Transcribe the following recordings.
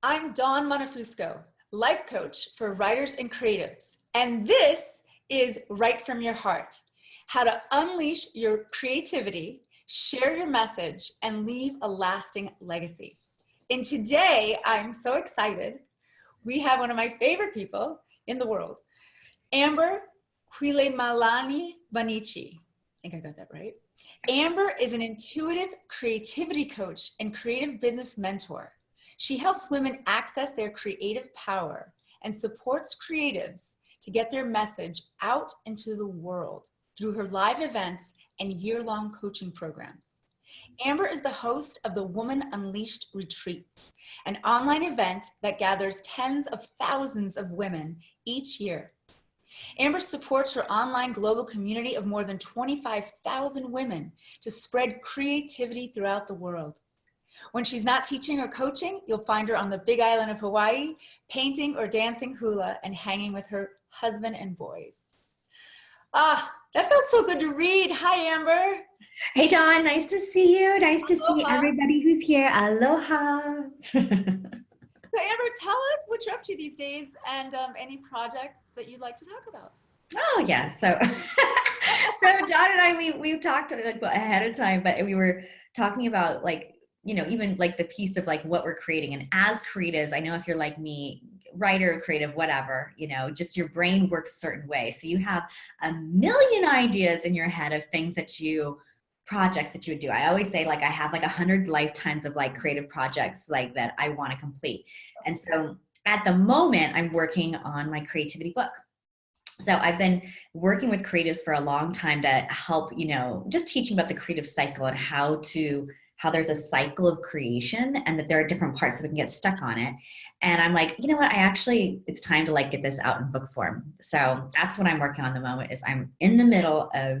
I'm Dawn Montefusco, life coach for writers and creatives. And this is Write from Your Heart, how to unleash your creativity, share your message, and leave a lasting legacy. And today, I'm so excited. We have one of my favorite people in the world, Amber Bonnici. I think I got that right. Amber is an intuitive creativity coach and creative business mentor. She helps women access their creative power and supports creatives to get their message out into the world through her live events and year-long coaching programs. Amber is the host of the Woman Unleashed Retreats, an online event that gathers tens of thousands of women each year. Amber supports her online global community of more than 25,000 women to spread creativity throughout the world. When she's not teaching or coaching, you'll find her on the big island of Hawaii, painting or dancing hula and hanging with her husband and boys. That felt so good to read. Hi, Amber. Hey, Dawn, nice to see you. Nice to see Aloha. everybody who's here. Aloha. So, Amber, tell us what you're up to these days and any projects that you'd like to talk about. Oh, yeah. So Dawn and I, we've talked like ahead of time, but we were talking about even like the piece of like what we're creating. And as creatives, I know if you're like me, writer, creative, whatever, just your brain works a certain way. So you have a million ideas in your head of projects that you would do. I always say I have 100 lifetimes of creative projects that I want to complete. And so at the moment I'm working on my creativity book. So I've been working with creatives for a long time to help, just teaching about the creative cycle and how there's a cycle of creation and that there are different parts that we can get stuck on it. And I'm like, you know what, it's time to get this out in book form. So that's what I'm working on at the moment. Is I'm in the middle of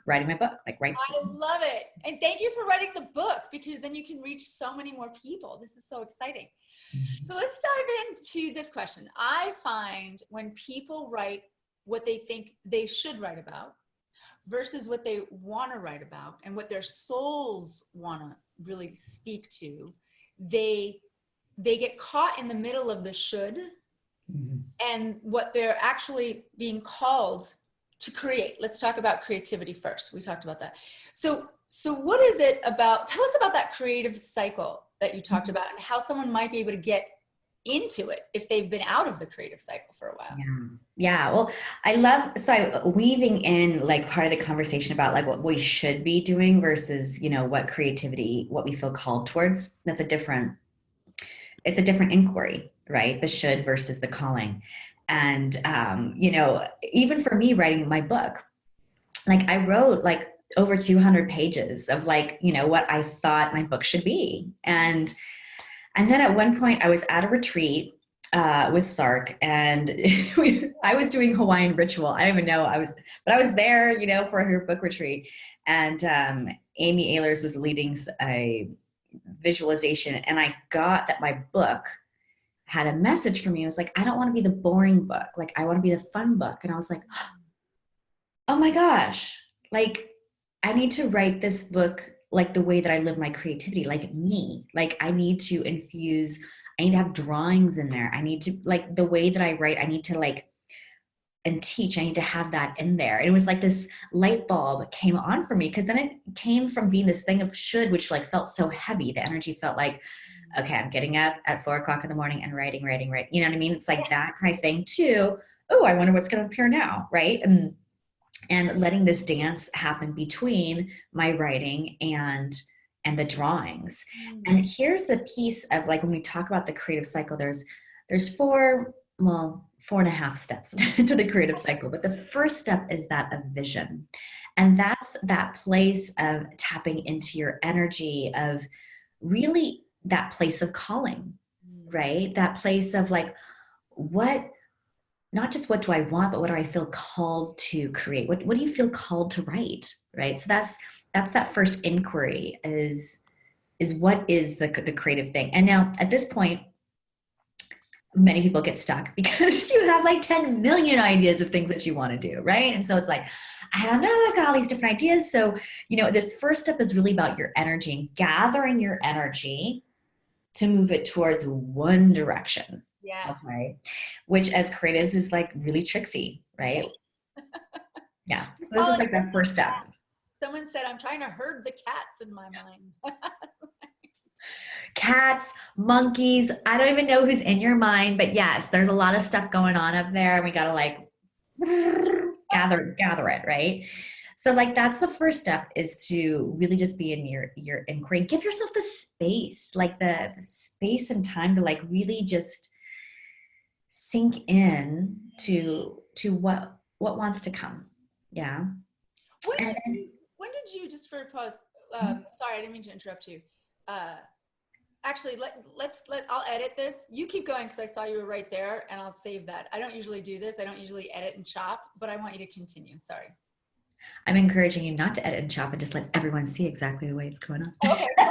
writing my book, right. I love it. And thank you for writing the book, because then you can reach so many more people. This is so exciting. So let's dive into this question. I find when people write what they think they should write about versus what they want to write about and what their souls want to really speak to, they get caught in the middle of the should and what they're actually being called to create. Let's talk about creativity first. We talked about that. So what is it about? Tell us about that creative cycle that you talked about and how someone might be able to get into it if they've been out of the creative cycle for a while. Yeah. Well, I love, weaving in part of the conversation about what we should be doing versus, what creativity, what we feel called towards. It's a different inquiry, right? The should versus the calling. And, even for me writing my book, I wrote over 200 pages of what I thought my book should be. And then at one point I was at a retreat with Sark, and I was doing Hawaiian ritual. I don't even know I was there, for her book retreat. And Amy Ehlers was leading a visualization, and I got that my book had a message for me. It was I don't want to be the boring book. I want to be the fun book. And I was like, oh my gosh, I need to write this book the way that I live my creativity, me. I need to infuse, I need to have drawings in there. I need to, the way that I write, I need to and teach, I need to have that in there. And it was this light bulb came on for me, because then it came from being this thing of should, which felt so heavy. The energy felt okay, I'm getting up at 4 o'clock in the morning and writing. You know what I mean? It's that kind of thing too. Oh, I wonder what's going to appear now. Right. And letting this dance happen between my writing and the drawings. And here's the piece of when we talk about the creative cycle, there's 4.5 steps to the creative cycle. But the first step is that of vision. And that's that place of tapping into your energy, of really that place of calling, right? That place of not just what do I want, but what do I feel called to create? What do you feel called to write, right? So that's that first inquiry is what is the creative thing? And now at this point, many people get stuck because you have 10 million ideas of things that you want to do, right? And so it's I don't know, I've got all these different ideas. So, this first step is really about your energy and gathering your energy to move it towards one direction. Yes. Okay. Which as creatives is like really tricksy, right? Yeah. So this is like the first step. Someone said, I'm trying to herd the cats in my mind. Cats, monkeys. I don't even know who's in your mind, but yes, there's a lot of stuff going on up there. And we got to like gather it, right? So like that's the first step, is to really just be in your inquiry. Give yourself the space, like the space and time to like really just sink in to what wants to come. Yeah. When did you, just for a pause, sorry, I didn't mean to interrupt you. Actually, I'll edit this. You keep going because I saw you were right there, and I'll save that. I don't usually do this. I don't usually edit and chop, but I want you to continue. Sorry. I'm encouraging you not to edit and chop and just let everyone see exactly the way it's going on. Okay. I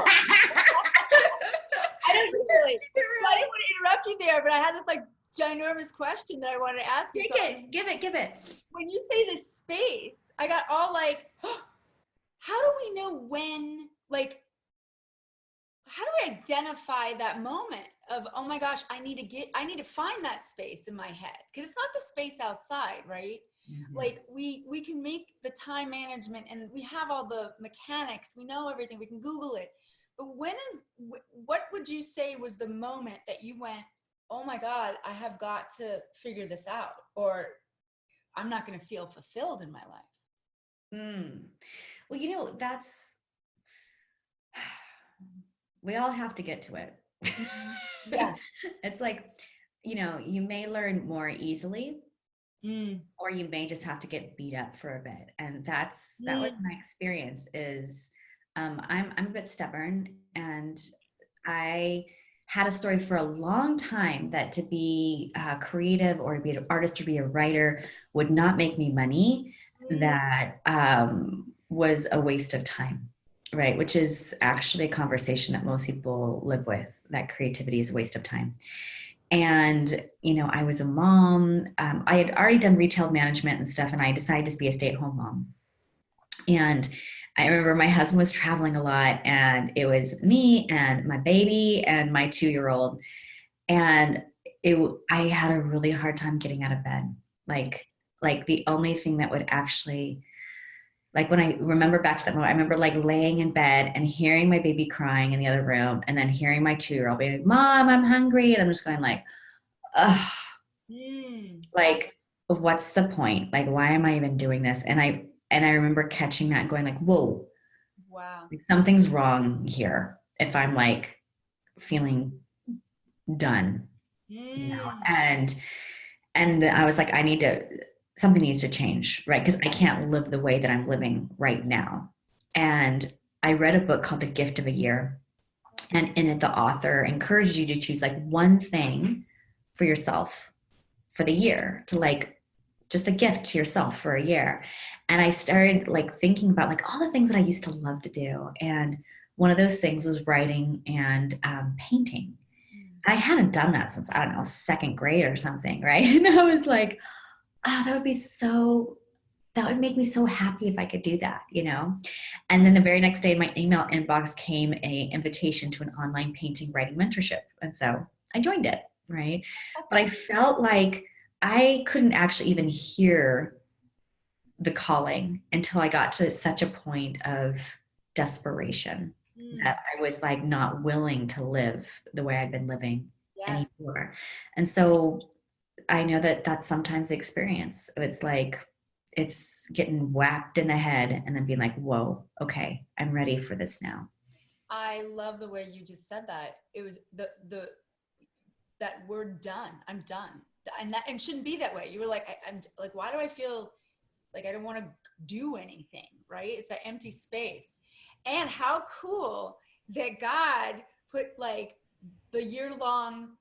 didn't want to interrupt you there, but I had this like ginormous question that I wanted to ask you. Give it. When you say this space, I got all like, how do we know when, like, how do we identify that moment of, oh my gosh, I need to find that space in my head? Because it's not the space outside, right? Mm-hmm. Like we can make the time management, and we have all the mechanics. We know everything. We can Google it. But what would you say was the moment that you went, oh my God, I have got to figure this out, or I'm not going to feel fulfilled in my life? Well, we all have to get to it. Yeah. It's like, you may learn more easily, or you may just have to get beat up for a bit. And that was my experience. Is I'm a bit stubborn, and I had a story for a long time that to be creative, or to be an artist, or be a writer would not make me money. That was a waste of time. Right, which is actually a conversation that most people live with, that creativity is a waste of time. And, I was a mom. I had already done retail management and stuff, and I decided to be a stay-at-home mom. And I remember my husband was traveling a lot, and it was me and my baby and my 2-year-old. And I had a really hard time getting out of bed. Like the only thing that would actually, like when I remember back to that moment, I remember like laying in bed and hearing my baby crying in the other room, and then hearing my 2-year-old being like, Mom, I'm hungry. And I'm just going like, ugh, like, what's the point? Like, why am I even doing this? And I remember catching that and going like, whoa, wow, like, something's wrong here if I'm like feeling done, and I was like, something needs to change, right? Because I can't live the way that I'm living right now. And I read a book called The Gift of a Year. And in it, the author encouraged you to choose like one thing for yourself for the year, to like just a gift to yourself for a year. And I started like thinking about like all the things that I used to love to do. And one of those things was writing and painting. I hadn't done that since, I don't know, second grade or something, right? And I was like, oh, that would make me so happy if I could do that, And then the very next day in my email inbox came an invitation to an online painting writing mentorship. And so I joined it, right? But I felt like I couldn't actually even hear the calling until I got to such a point of desperation that I was like not willing to live the way I'd been living anymore. And so I know that that's sometimes the experience. It's like, it's getting whacked in the head and then being like, whoa, okay, I'm ready for this now. I love the way you just said that. It was that word done. I'm done. And it shouldn't be that way. You were like, I'm like, why do I feel like I don't want to do anything, right? It's that empty space. And how cool that God put like the year-long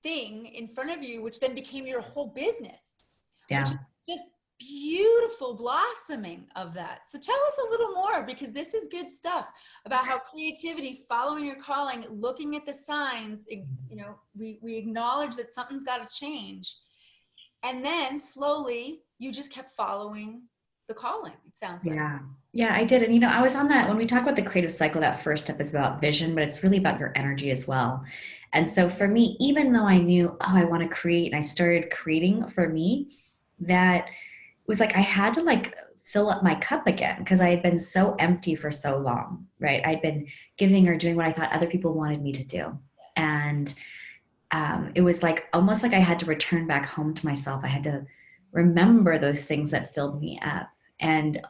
thing in front of you, which then became your whole business. Yeah. Which is just beautiful blossoming of that. So tell us a little more, because this is good stuff about how creativity, following your calling, looking at the signs, we acknowledge that something's got to change. And then slowly you just kept following the calling, it sounds like. Yeah. Yeah, I did. And, you know, I was on that when we talk about the creative cycle, that first step is about vision, but it's really about your energy as well. And so for me, even though I knew, oh, I want to create, and I started creating for me, that was like I had to like fill up my cup again because I had been so empty for so long, right? I'd been giving or doing what I thought other people wanted me to do. And it was like almost like I had to return back home to myself. I had to remember those things that filled me up. And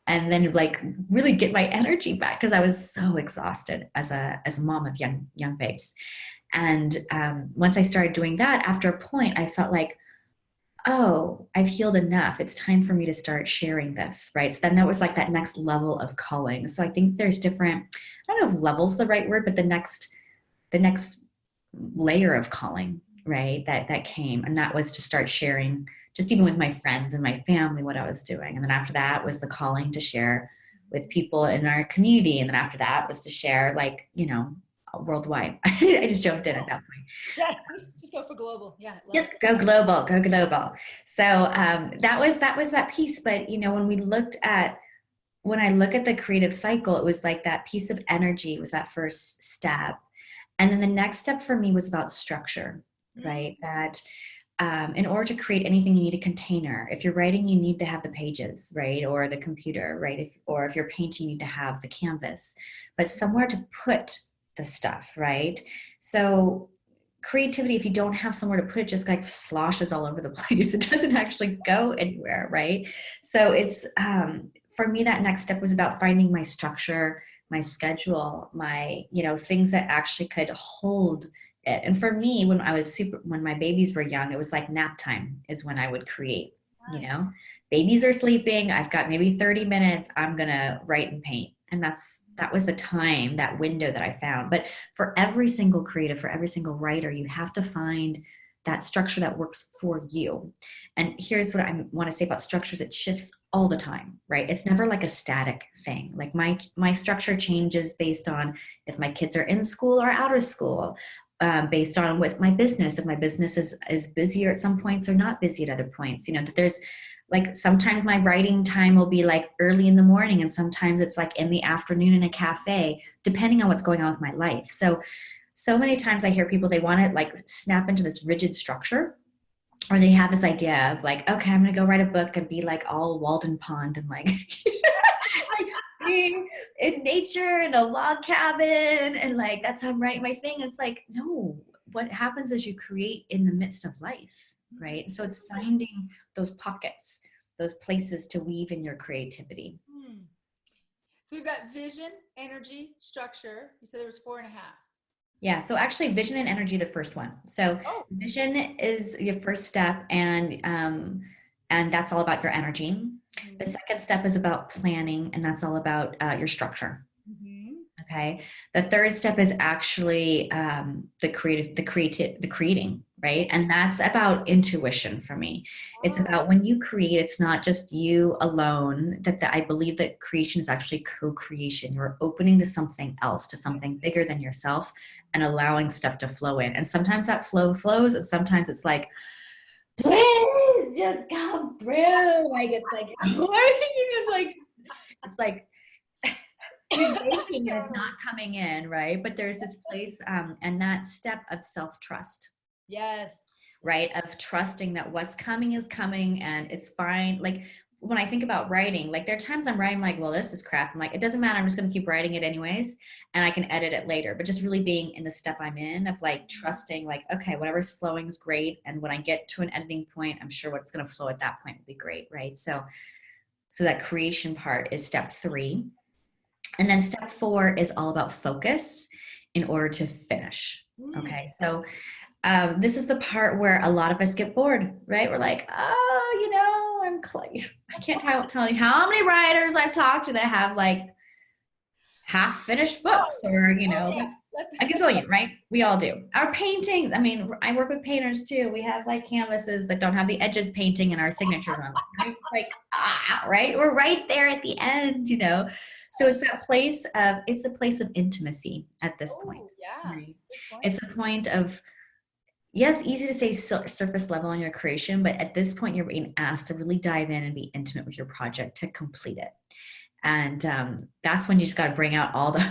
then like really get my energy back because I was so exhausted as a mom of young babes. And once I started doing that, after a point, I felt like, oh, I've healed enough. It's time for me to start sharing this, right? So then that was like that next level of calling. So I think there's different, I don't know if level's the right word, but the next layer of calling, right? That came, and that was to start sharing, just even with my friends and my family, what I was doing. And then after that was the calling to share with people in our community. And then after that was to share, like, you know, worldwide. I just jumped in at that point. Yeah, just go for global. Yeah, Just go global, go global. So that was that piece. But you know, when I look at the creative cycle, it was like that piece of energy was that first step. And then the next step for me was about structure, right? That in order to create anything, you need a container. If you're writing, you need to have the pages, right? Or the computer, right? Or if you're painting, you need to have the canvas, but somewhere to put the stuff, right? So creativity, if you don't have somewhere to put it, just like sloshes all over the place. It doesn't actually go anywhere, right? So it's, for me, that next step was about finding my structure, my schedule, my, you know, things that actually could hold it. And for me, when my babies were young, it was like nap time is when I would create, you know, babies are sleeping. I've got maybe 30 minutes. I'm going to write and paint. And that was the time, that window that I found. But for every single creative, for every single writer, you have to find that structure that works for you. And here's what I want to say about structures. It shifts all the time, right? It's never like a static thing. Like my structure changes based on if my kids are in school or out of school, based on with my business, if my business is busier at some points or not busy at other points. You know, that there's like sometimes my writing time will be like early in the morning, and sometimes it's like in the afternoon in a cafe, depending on what's going on with my life. So many times I hear people, they want to like snap into this rigid structure, or they have this idea of like, okay, I'm going to go write a book and be like all Walden Pond and like, like being in nature in a log cabin. And like, that's how I'm writing my thing. It's like, no, what happens is you create in the midst of life, right? So it's finding those pockets, those places to weave in your creativity. So we've got vision, energy, structure. You said there was 4.5. Yeah. So actually vision and energy, the first one. So vision is your first step, and that's all about your energy. The second step is about planning, and that's all about your structure. Okay. The third step is actually the creating, right? And that's about intuition for me. It's about when you create, it's not just you alone. I believe that creation is actually co-creation. You're opening to something else, to something bigger than yourself, and allowing stuff to flow in. And sometimes that flow flows, and sometimes it's like, please just come through. Like it's like, it's like it's not coming in, right? But there's this place, and that step of self-trust. Yes. Right? Of trusting that what's coming is coming and it's fine. Like when I think about writing, like there are times I'm writing like, well, this is crap. I'm like, it doesn't matter. I'm just going to keep writing it anyways. And I can edit it later, but just really being in the step I'm in of like trusting, like, okay, whatever's flowing is great. And when I get to an editing point, I'm sure what's going to flow at that point will be great. Right? So that creation part is step 3. And then step 4 is all about focus in order to finish. Okay. So this is the part where a lot of us get bored, right? We're like, oh, you know, I can't tell you how many writers I've talked to that have like half finished books, or, you know, a gazillion, right? We all do. Our paintings, I mean, I work with painters too. We have like canvases that don't have the edges painting and our signatures on them, right? Like, right? We're right there at the end, you know? So it's a place of intimacy at this point. Yeah. Right? It's a point of, yes, easy to say surface level on your creation, but at this point, you're being asked to really dive in and be intimate with your project to complete it. And that's when you just got to bring out all the,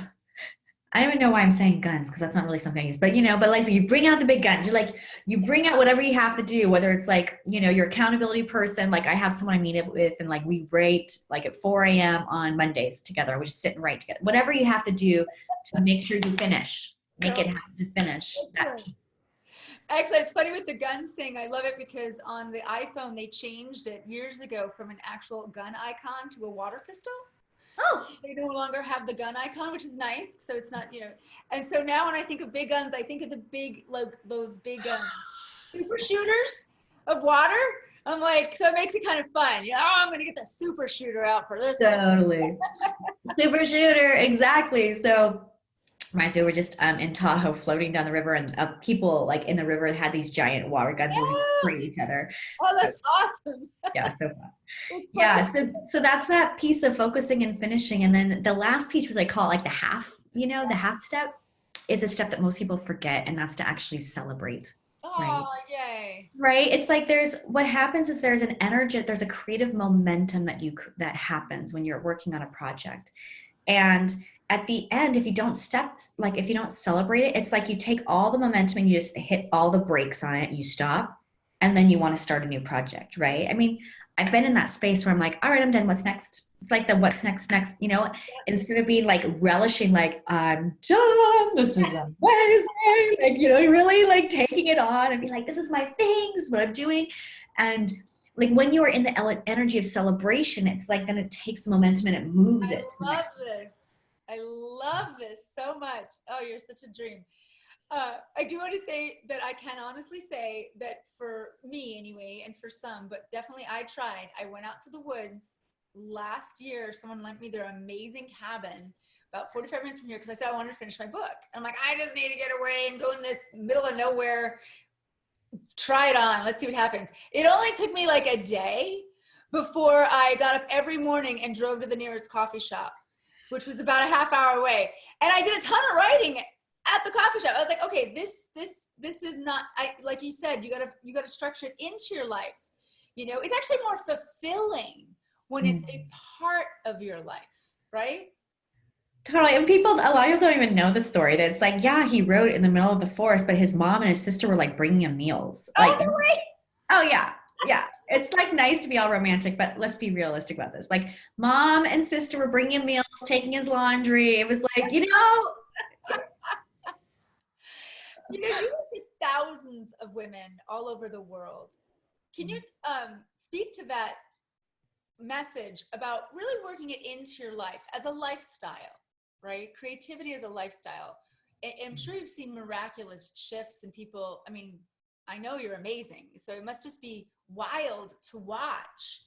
I don't even know why I'm saying guns, because that's not really something I use, but but like you bring out the big guns. You're like, you bring out whatever you have to do, whether it's like, your accountability person. Like I have someone I meet up with, and like we write like at 4 a.m. on Mondays together. We just sit and write together. Whatever you have to do to make sure you finish, make it happen to finish that. Actually, it's funny with the guns thing. I love it because on the iPhone, they changed it years ago from an actual gun icon to a water pistol. Oh, They no longer have the gun icon, which is nice. So it's not, and so now when I think of big guns, I think of the big, like those big super shooters of water. I'm like, so it makes it kind of fun. I'm going to get the super shooter out for this. totally. Super shooter, exactly. So reminds me, we were just in Tahoe floating down the river, and people like in the river had these giant water guns and we spray each other. Oh, that's awesome. Yeah, so fun. Yeah, so that's that piece of focusing and finishing. And then the last piece, was I call it like the half, the half step is a step that most people forget, and that's to actually celebrate. Right. Oh, yay. Right. It's like what happens is there's an energy, there's a creative momentum that happens when you're working on a project. And at the end, if you don't celebrate it, it's like you take all the momentum and you just hit all the brakes on it, you stop, and then you want to start a new project, right? I mean, I've been in that space where I'm like, all right, I'm done. What's next? It's like the what's next, instead of being like relishing, like, I'm done. This is amazing. Like, really like taking it on and be like, this is my thing. This is what I'm doing. And like when you are in the energy of celebration, it's like, then it takes the momentum and it moves it. I love this so much. Oh, you're such a dream. I do want to say that I can honestly say that for me anyway, and for some, but definitely I tried. I went out to the woods last year. Someone lent me their amazing cabin about 45 minutes from here because I said I wanted to finish my book. And I'm like, I just need to get away and go in this middle of nowhere. Try it on. Let's see what happens. It only took me like a day before I got up every morning and drove to the nearest coffee shop, which was about a half hour away. And I did a ton of writing at the coffee shop. I was like, okay, this is not, like you said, you gotta structure it into your life. It's actually more fulfilling when it's a part of your life, right? Totally. And a lot of people don't even know the story. That it's like, yeah, he wrote in the middle of the forest, but his mom and his sister were like bringing him meals. Like, oh, right. Oh yeah. Yeah. It's like nice to be all romantic, but let's be realistic about this. Like mom and sister were bringing him meals, taking his laundry. It was like, you work with thousands of women all over the world. Can you speak to that message about really working it into your life as a lifestyle, right? Creativity as a lifestyle. And I'm sure you've seen miraculous shifts in people. I mean, I know you're amazing. So it must just be wild to watch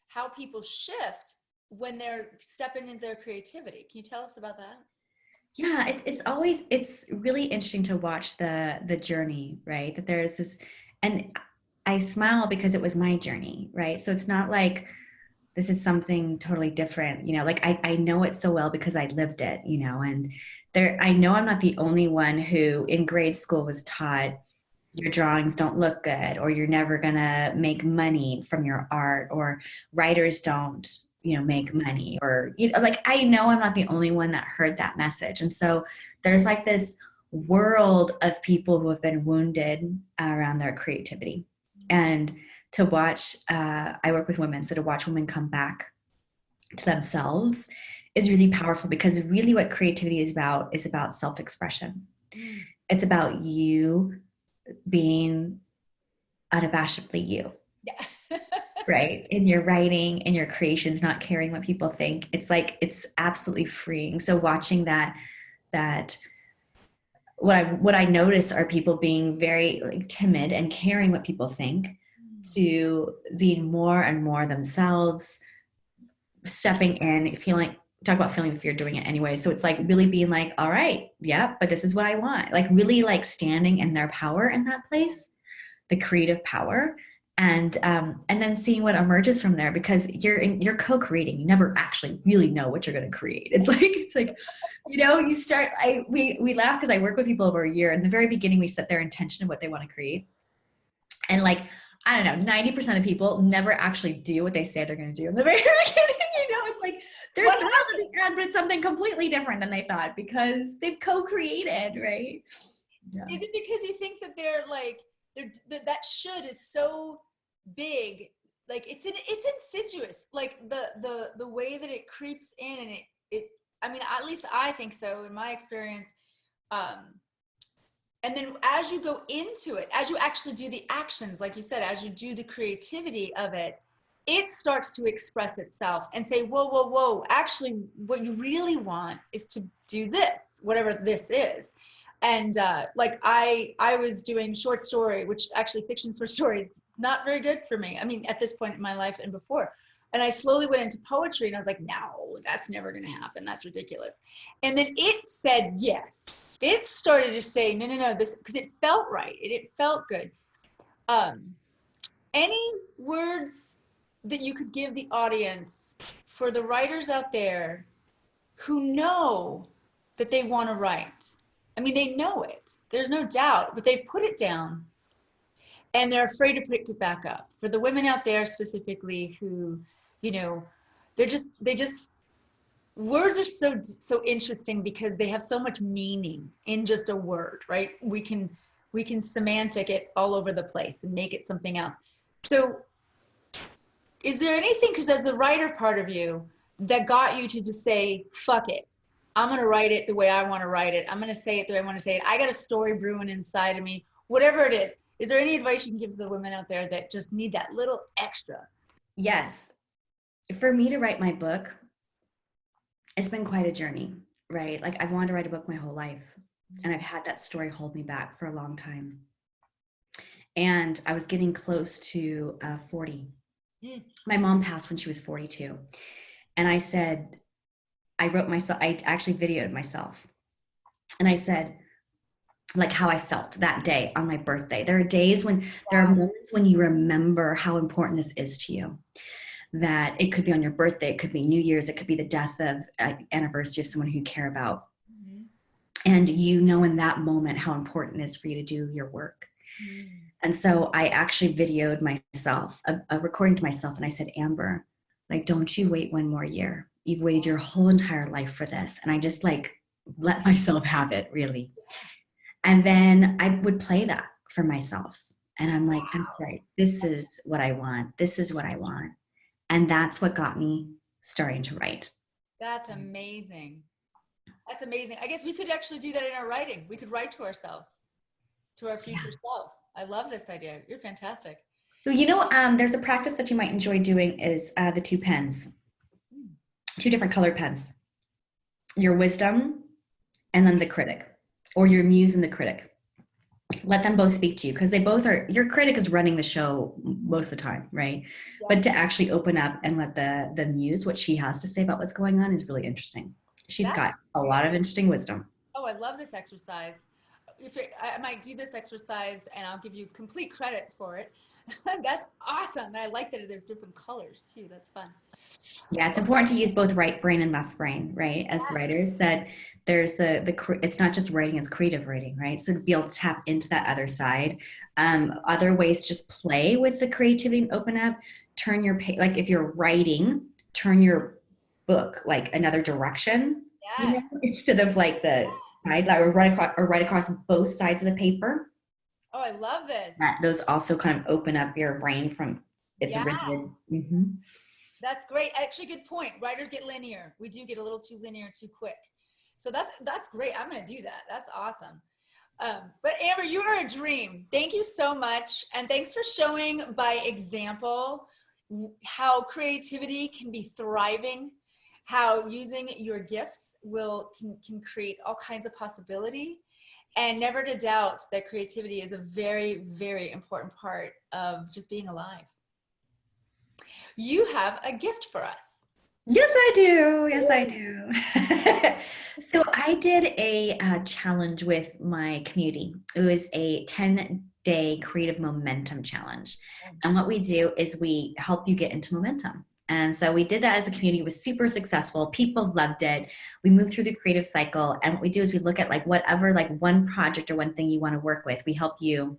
how people shift when they're stepping into their creativity. Can you tell us about that? Yeah, it's really interesting to watch the journey, right? That there's this, and I smile because it was my journey, right? So it's not like this is something totally different, like I know it so well because I lived it, and I know I'm not the only one who in grade school was taught your drawings don't look good, or you're never gonna make money from your art, or writers don't make money, or like I know I'm not the only one that heard that message. And so there's like this world of people who have been wounded around their creativity. And to watch, I work with women, so to watch women come back to themselves is really powerful, because really what creativity is about self-expression. It's about you being unabashedly you. Yeah. Right? In your writing, in your creations, not caring what people think. It's like, it's absolutely freeing. So watching that what I notice are people being very like timid and caring what people think, to being more and more themselves, stepping in, talk about feeling if you're doing it anyway. So it's like really being like, all right, yeah, but this is what I want. Like really like standing in their power in that place, the creative power, And then seeing what emerges from there, because you're co-creating. You never actually really know what you're going to create. It's like you start. We laugh because I work with people over a year. In the very beginning, we set their intention of what they want to create, and like, I don't know, 90% of people never actually do what they say they're going to do in the very beginning. It's like they're thrilled at the end, but it's something completely different than they thought because they've co-created, right? Yeah. Is it because you think that they're like that should is so big, like it's insidious, like the way that it creeps in, and it I mean, at least I think so in my experience. And then as you go into it, as you actually do the actions, like you said, as you do the creativity of it, it starts to express itself and say, whoa, whoa, whoa, actually what you really want is to do this, whatever this is. And like I was doing short story, which actually fiction short story, not very good for me. I mean, at this point in my life and before. And I slowly went into poetry and I was like, no, that's never going to happen. That's ridiculous. And then it said yes. It started to say, no, this, because it felt right. It felt good. Any words that you could give the audience for the writers out there who know that they want to write? I mean, they know it. There's no doubt, but they've put it down and they're afraid to pick it back up. For the women out there specifically who, they just words are so interesting because they have so much meaning in just a word, right? We can semantic it all over the place and make it something else. So is there anything, because as a writer part of you, that got you to just say, fuck it, I'm going to write it the way I want to write it. I'm going to say it the way I want to say it. I got a story brewing inside of me, whatever it is. Is there any advice you can give to the women out there that just need that little extra? Yes. For me to write my book, it's been quite a journey, right? Like I've wanted to write a book my whole life, and I've had that story hold me back for a long time. And I was getting close to 40. My mom passed when she was 42. And I said, I actually videoed myself. And I said, like how I felt that day on my birthday. There are days when there are moments when you remember how important this is to you. That it could be on your birthday, it could be New Year's, it could be the death of anniversary of someone who you care about. Mm-hmm. And in that moment how important it is for you to do your work. Mm-hmm. And so I actually videoed myself, a recording to myself, and I said, Amber, like, don't you wait one more year. You've waited your whole entire life for this. And I just like let myself have it, really. And then I would play that for myself. And I'm like, that's right. This is what I want. This is what I want. And that's what got me starting to write. That's amazing. That's amazing. I guess we could actually do that in our writing. We could write to ourselves, to our future selves. I love this idea. You're fantastic. So, there's a practice that you might enjoy doing is the 2 pens, 2 different colored pens, your wisdom and then the critic, or your muse and the critic. Let them both speak to you, because they both are, your critic is running the show most of the time, right? Yeah. But to actually open up and let the muse, what she has to say about what's going on, is really interesting. She's got a lot of interesting wisdom. Oh, I love this exercise. I might do this exercise and I'll give you complete credit for it. That's awesome. And I like that there's different colors too. That's fun. Yeah, it's important to use both right brain and left brain, right? As writers, that there's it's not just writing, it's creative writing, right? So to be able to tap into that other side. Other ways, just play with the creativity and open up, turn your page, like if you're writing, turn your book like another direction, instead of like the side, like or right across both sides of the paper. Oh, I love this. Those also kind of open up your brain from its rigid. Mm-hmm. That's great. Actually, good point. Writers get linear. We do get a little too linear, too quick. So that's great. I'm going to do that. That's awesome. But Amber, you are a dream. Thank you so much. And thanks for showing by example how creativity can be thriving, how using your gifts can create all kinds of possibility. And never to doubt that creativity is a very, very important part of just being alive. You have a gift for us. Yes, I do. Yes, I do. So I did a challenge with my community. It was a 10 day creative momentum challenge. And what we do is we help you get into momentum. And so we did that as a community. It was super successful. People loved it. We moved through the creative cycle. And what we do is we look at like whatever, like one project or one thing you want to work with. We help you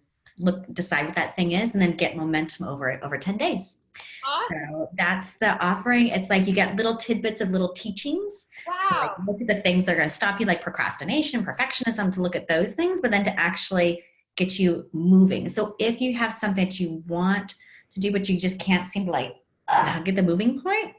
decide what that thing is and then get momentum over it over 10 days. Awesome. So that's the offering. It's like you get little tidbits of little teachings to like Wow. look at the things that are going to stop you, like procrastination, perfectionism, to look at those things, but then to actually get you moving. So if you have something that you want to do, but you just can't seem to like get the moving point,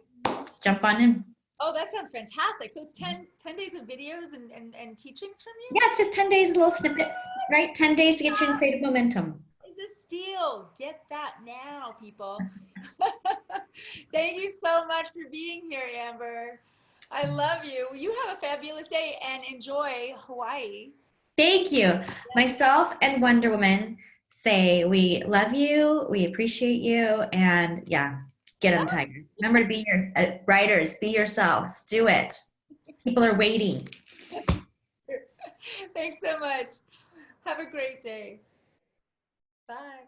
jump on in. Oh, that sounds fantastic. So it's 10 days of videos and teachings from you? Yeah, it's just 10 days, little snippets, right? 10 days to get you in creative momentum. It's a steal. Get that now, people. Thank you so much for being here, Amber. I love you. You have a fabulous day and enjoy Hawaii. Thank you. Myself and Wonder Woman say we love you, we appreciate you, and yeah, get them, Tiger. Remember to be your writers, be yourselves, do it. People are waiting. Thanks so much. Have a great day. Bye.